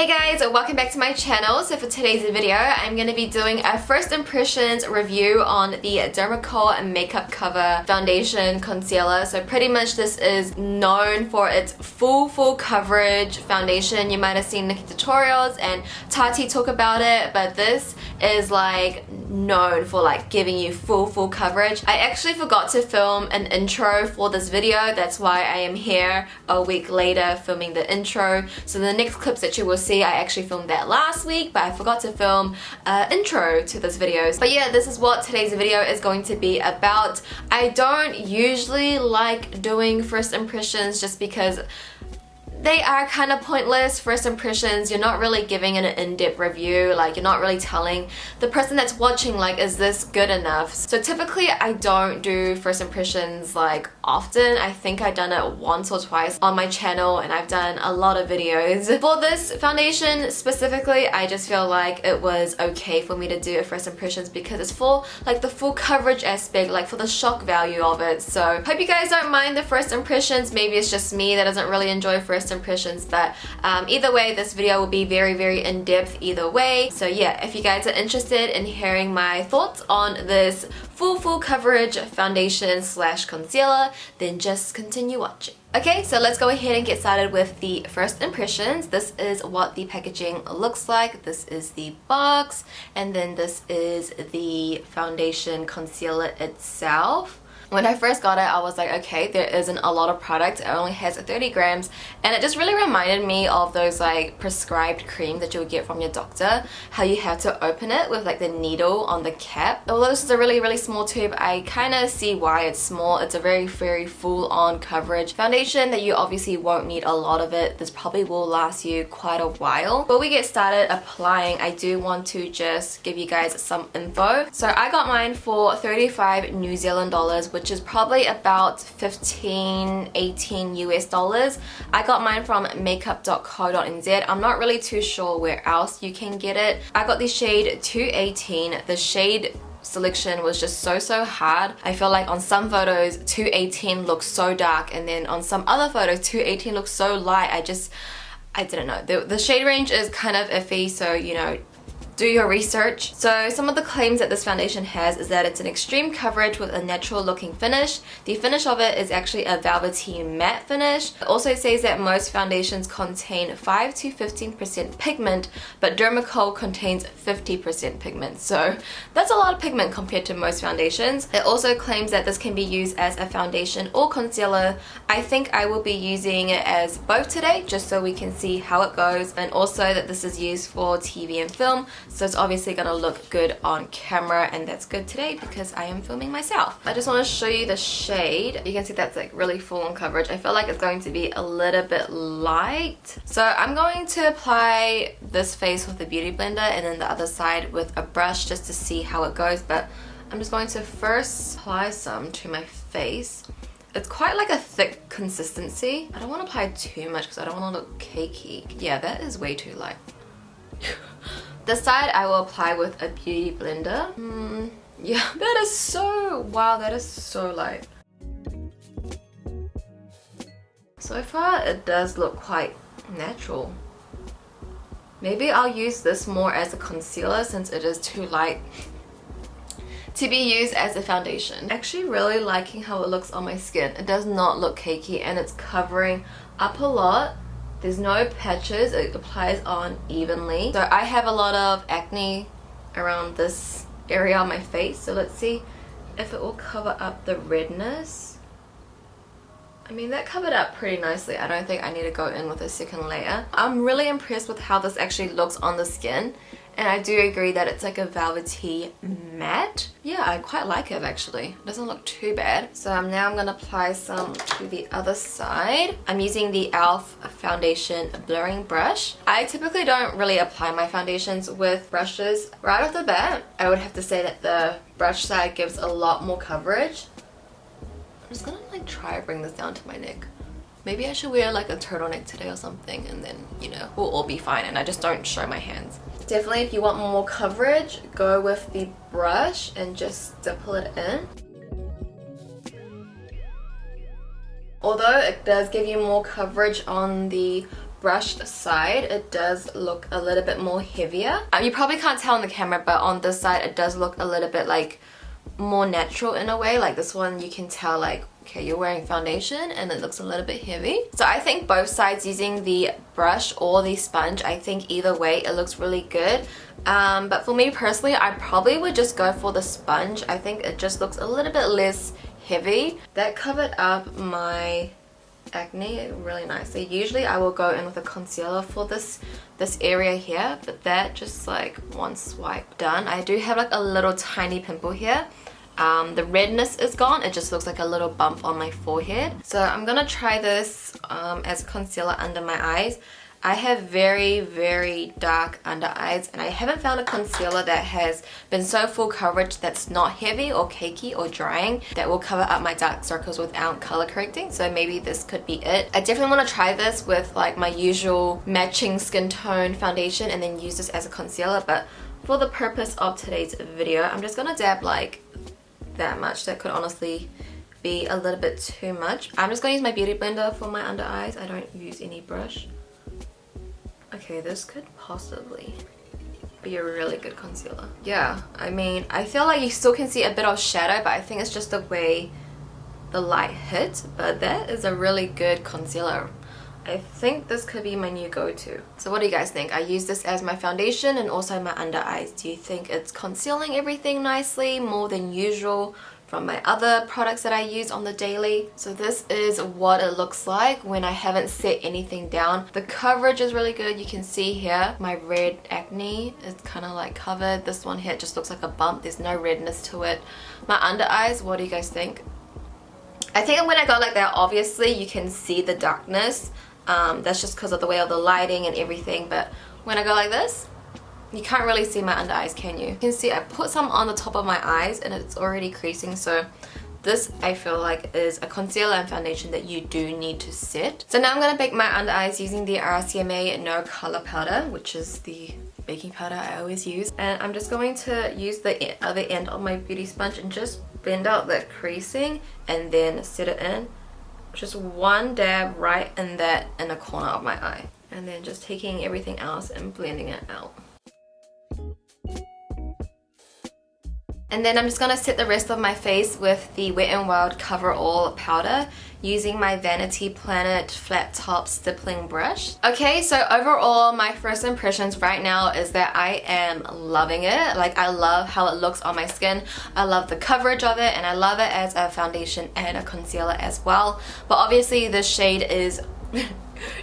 Hey guys, welcome back to my channel. So for today's video, I'm going to be doing a first impressions review on the Dermacol Makeup Cover Foundation Concealer. So pretty much this is known for its full coverage foundation. You might have seen Nikki tutorials and Tati talk about it, but this is like known for like giving you full coverage. I actually forgot to film an intro for this video. That's why I am here a week later filming the intro. So the next clips that you will see, I actually filmed that last week, but I forgot to film an intro to this video. But yeah, this is what today's video is going to be about. I don't usually like doing first impressions just because they are kind of pointless. First impressions, you're not really giving an in-depth review, like you're not really telling the person that's watching like, is this good enough? So typically I don't do first impressions like often. I think I've done it once or twice on my channel and I've done a lot of videos. For this foundation specifically, I just feel like it was okay for me to do a first impressions because it's for like the full coverage aspect, like for the shock value of it. So hope you guys don't mind the first impressions. Maybe it's just me that doesn't really enjoy first impressions, but either way, this video will be very in-depth either way. So yeah, if you guys are interested in hearing my thoughts on this full coverage foundation slash concealer, then just continue watching. Okay, so let's go ahead and get started with the first impressions. This is what the packaging looks like. This is the box, and then this is the foundation concealer itself. When I first got it, I was like, okay, there isn't a lot of product. It only has 30 grams. And it just really reminded me of those like prescribed cream that you would get from your doctor. How you have to open it with like the needle on the cap. Although this is a really small tube, I kind of see why it's small. It's a very full-on coverage foundation that you obviously won't need a lot of it. This probably will last you quite a while. Before we get started applying, I do want to just give you guys some info. So I got mine for 35 New Zealand dollars, which is probably about 15-18 US dollars. I got mine from makeup.co.nz. I'm not really too sure where else you can get it. I got the shade 218. The shade selection was just so hard. I feel like on some photos 218 looks so dark, and then on some other photos 218 looks so light. I didn't know. The shade range is kind of iffy, so you know, do your research. So some of the claims that this foundation has is that it's an extreme coverage with a natural looking finish. The finish of it is actually a velvety matte finish. It also says that most foundations contain 5 to 15% pigment, but Dermacol contains 50% pigment. So that's a lot of pigment compared to most foundations. It also claims that this can be used as a foundation or concealer. I think I will be using it as both today, just so we can see how it goes, and also that this is used for TV and film. So it's obviously gonna look good on camera, and that's good today because I am filming myself. I just want to show you the shade. You can see that's like really full on coverage. I feel like it's going to be a little bit light. So I'm going to apply this face with a beauty blender and then the other side with a brush just to see how it goes. But I'm just going to first apply some to my face. It's quite like a thick consistency. I don't want to apply too much because I don't want to look cakey. Yeah, that is way too light. This side I will apply with a beauty blender. Yeah, that is so, wow, that is so light. So far it does look quite natural. Maybe I'll use this more as a concealer since it is too light to be used as a foundation. Actually really liking how it looks on my skin. It does not look cakey and it's covering up a lot. There's no patches, it applies on evenly. So I have a lot of acne around this area on my face, so let's see if it will cover up the redness. I mean, that covered up pretty nicely. I don't think I need to go in with a second layer. I'm really impressed with how this actually looks on the skin. And I do agree that it's like a velvety matte. Yeah, I quite like it actually. It doesn't look too bad. So now I'm going to apply some to the other side. I'm using the e.l.f. foundation blurring brush. I typically don't really apply my foundations with brushes right off the bat. I would have to say that the brush side gives a lot more coverage. I'm just going to like try to bring this down to my neck. Maybe I should wear like a turtleneck today or something, and then, you know, we'll all be fine and I just don't show my hands. Definitely if you want more coverage, go with the brush and just stipple it in. Although it does give you more coverage on the brushed side, it does look a little bit more heavier. You probably can't tell on the camera, but on this side it does look a little bit like more natural in a way. Like this one you can tell like, okay, you're wearing foundation and it looks a little bit heavy. So I think both sides, using the brush or the sponge, I think either way it looks really good. But for me personally, I probably would just go for the sponge. I think it just looks a little bit less heavy. That covered up my acne really nicely. Usually I will go in with a concealer for this area here, but that just like one swipe done. I do have like a little tiny pimple here. The redness is gone, it just looks like a little bump on my forehead. So I'm gonna try this as a concealer under my eyes. I have very, very dark under eyes, and I haven't found a concealer that has been so full coverage that's not heavy or cakey or drying, that will cover up my dark circles without color correcting. So maybe this could be it. I definitely want to try this with like my usual matching skin tone foundation and then use this as a concealer, but for the purpose of today's video, I'm just gonna dab like that much. That could honestly be a little bit too much. I'm just gonna use my beauty blender for my under eyes. I don't use any brush. Okay, this could possibly be a really good concealer. Yeah, I mean, I feel like you still can see a bit of shadow, but I think it's just the way the light hit. But that is a really good concealer. I think this could be my new go-to. So what do you guys think? I use this as my foundation and also my under eyes. Do you think it's concealing everything nicely, more than usual from my other products that I use on the daily? So this is what it looks like when I haven't set anything down. The coverage is really good. You can see here my red acne is kind of like covered. This one here just looks like a bump. There's no redness to it. My under eyes, what do you guys think? I think when I go like that, obviously you can see the darkness. That's just because of the way of the lighting and everything, but when I go like this, you can't really see my under eyes, can you? You can see I put some on the top of my eyes and it's already creasing. So this, I feel like, is a concealer and foundation that you do need to set. So now I'm going to bake my under eyes using the RCMA No Color Powder, which is the baking powder I always use. And I'm just going to use the other end of my beauty sponge and just blend out that creasing and then set it in. Just one dab right in that inner corner of my eye. And then just taking everything else and blending it out. And then I'm just going to set the rest of my face with the Wet n Wild Cover All powder using my Vanity Planet flat top stippling brush. Okay, so overall my first impressions right now is that I am loving it. Like, I love how it looks on my skin. I love the coverage of it, and I love it as a foundation and a concealer as well. But obviously this shade is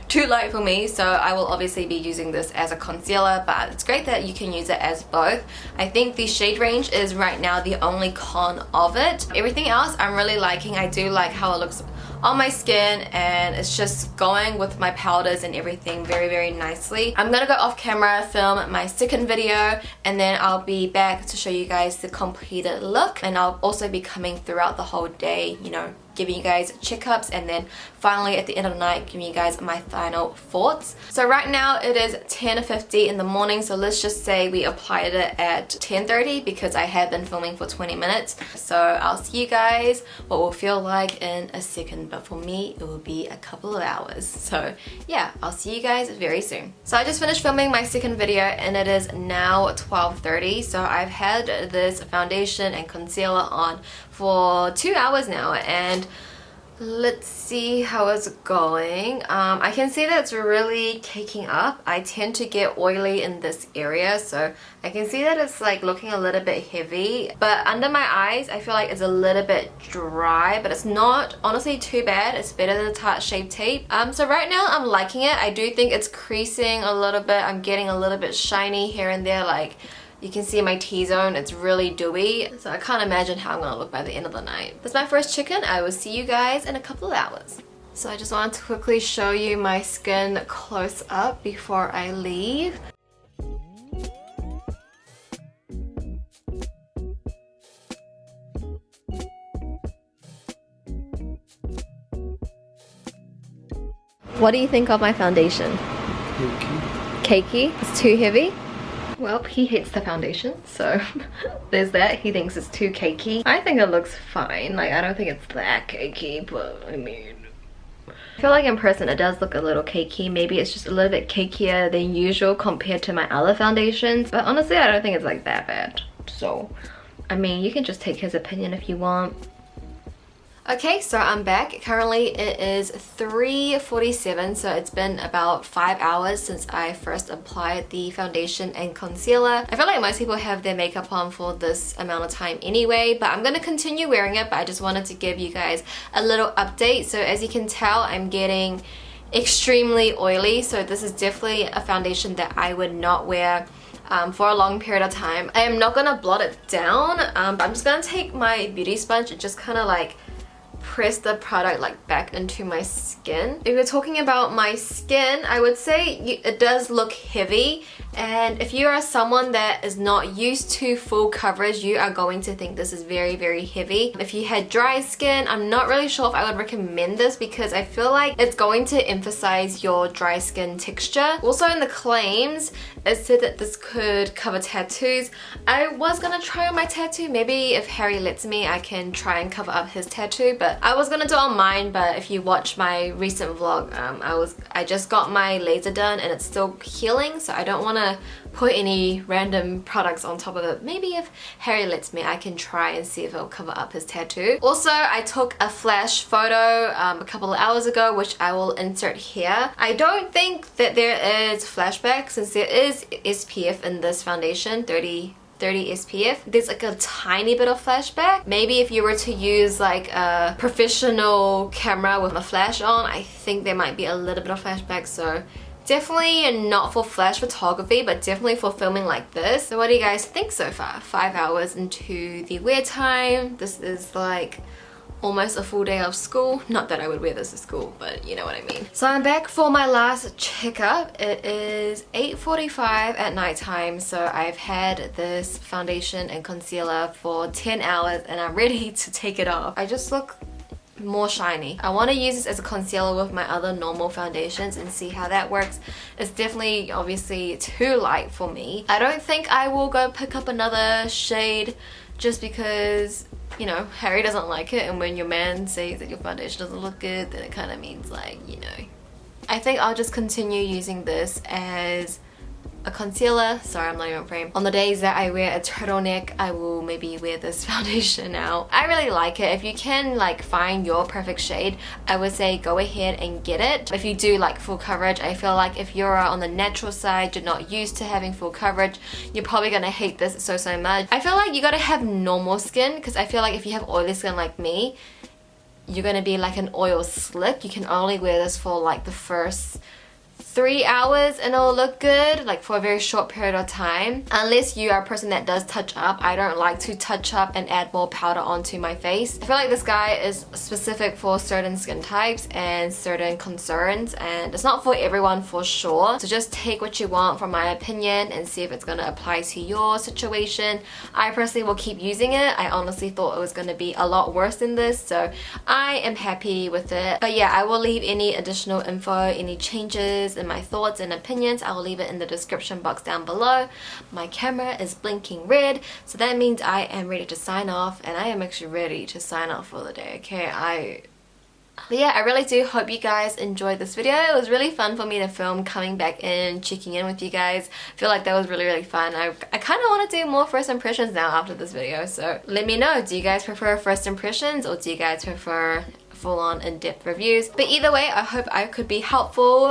too light for me, so I will obviously be using this as a concealer, but it's great that you can use it as both. I think the shade range is right now the only con of it. Everything else I'm really liking. I do like how it looks on my skin, and it's just going with my powders and everything very, very nicely. I'm gonna go off camera, film my second video, and then I'll be back to show you guys the completed look, and I'll also be coming throughout the whole day, you know, giving you guys checkups, and then finally at the end of the night giving you guys my final thoughts. So right now it is 10:50 in the morning, so let's just say we applied it at 10:30 because I have been filming for 20 minutes. So I'll see you guys what will feel like in a second, but for me it will be a couple of hours. So yeah, I'll see you guys very soon. So I just finished filming my second video and it is now 12:30. So I've had this foundation and concealer on for 2 hours now, and let's see how it's going. I can see that it's really caking up. I tend to get oily in this area, so I can see that it's like looking a little bit heavy. But under my eyes, I feel like it's a little bit dry, but it's not honestly too bad. It's better than the Tarte Shape Tape. So right now I'm liking it. I do think it's creasing a little bit. I'm getting a little bit shiny here and there, like you can see my T-zone, it's really dewy. So I can't imagine how I'm gonna look by the end of the night. That's my first chicken. I will see you guys in a couple of hours. So I just wanted to quickly show you my skin close up before I leave. What do you think of my foundation? Cakey. Cakey? It's too heavy? Well, he hates the foundation, so there's that. He thinks it's too cakey. I think it looks fine. Like, I don't think it's that cakey, but I mean, I feel like in person it does look a little cakey. Maybe it's just a little bit cakier than usual compared to my other foundations, but honestly I don't think it's like that bad. So I mean, you can just take his opinion if you want. Okay, so I'm back. Currently it is 3:47, so it's been about 5 hours since I first applied the foundation and concealer. I feel like most people have their makeup on for this amount of time anyway, but I'm gonna continue wearing it, but I just wanted to give you guys a little update. So as you can tell, I'm getting extremely oily, so this is definitely a foundation that I would not wear for a long period of time. I am not gonna blot it down, but I'm just gonna take my beauty sponge and just kind of like press the product like back into my skin. If we're talking about my skin, I would say it does look heavy, and if you are someone that is not used to full coverage, you are going to think this is very, very heavy. If you had dry skin, I'm not really sure if I would recommend this because I feel like it's going to emphasize your dry skin texture. Also in the claims, it said that this could cover tattoos. I was gonna try on my tattoo. Maybe if Harry lets me, I can try and cover up his tattoo, but I was gonna do it on mine. But if you watch my recent vlog, I just got my laser done and it's still healing, so I don't want to put any random products on top of it. Maybe if Harry lets me, I can try and see if it'll cover up his tattoo. Also, I took a flash photo a couple of hours ago, which I will insert here. I don't think that there is flashback since there is SPF in this foundation, 30 SPF. There's like a tiny bit of flashback. Maybe if you were to use like a professional camera with a flash on, I think there might be a little bit of flashback, so definitely not for flash photography, but definitely for filming like this. So what do you guys think so far? 5 hours into the wear time. This is like almost a full day of school. Not that I would wear this to school, but you know what I mean. So I'm back for my last checkup. It is 8:45 at night time, so I've had this foundation and concealer for 10 hours and I'm ready to take it off. I just look more shiny. I want to use this as a concealer with my other normal foundations and see how that works. It's definitely obviously too light for me. I don't think I will go pick up another shade just because, you know, Harry doesn't like it, and when your man says that your foundation doesn't look good, then it kind of means like, you know. I think I'll just continue using this as a concealer. Sorry, I'm not even framed. On the days that I wear a turtleneck, I will maybe wear this foundation out. I really like it. If you can like find your perfect shade, I would say go ahead and get it. If you do like full coverage, I feel like if you're on the natural side, you're not used to having full coverage, you're probably gonna hate this so much. I feel like you gotta have normal skin, because I feel like if you have oily skin like me, you're gonna be like an oil slick. You can only wear this for like the first 3 hours and it'll look good, like for a very short period of time, unless you are a person that does touch up. I don't like to touch up and add more powder onto my face. I feel like this guy is specific for certain skin types and certain concerns, and it's not for everyone for sure, so just take what you want from my opinion and see if it's going to apply to your situation. I personally will keep using it. I honestly thought it was going to be a lot worse than this, so I am happy with it. But yeah, I will leave any additional info, any changes and my thoughts and opinions, I will leave it in the description box down below. My camera is blinking red, so that means I am ready to sign off, and I am actually ready to sign off for the day, okay? But yeah, I really do hope you guys enjoyed this video. It was really fun for me to film coming back in, checking in with you guys. I feel like that was really fun. I kind of want to do more first impressions now after this video, so let me know. Do you guys prefer first impressions, or do you guys prefer full-on in-depth reviews? But either way, I hope I could be helpful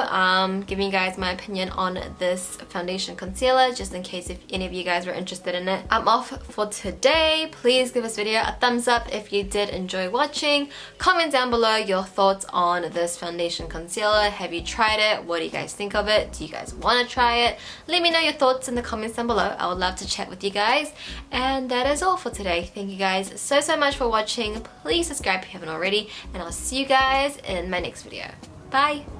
giving you guys my opinion on this foundation concealer, just in case if any of you guys were interested in it. I'm off for today. Please give this video a thumbs up if you did enjoy watching. Comment down below your thoughts on this foundation concealer. Have you tried it? What do you guys think of it? Do you guys want to try it? Let me know your thoughts in the comments down below. I would love to chat with you guys. And that is all for today. Thank you guys so much for watching. Please subscribe if you haven't already, and I'll see you guys in my next video. Bye!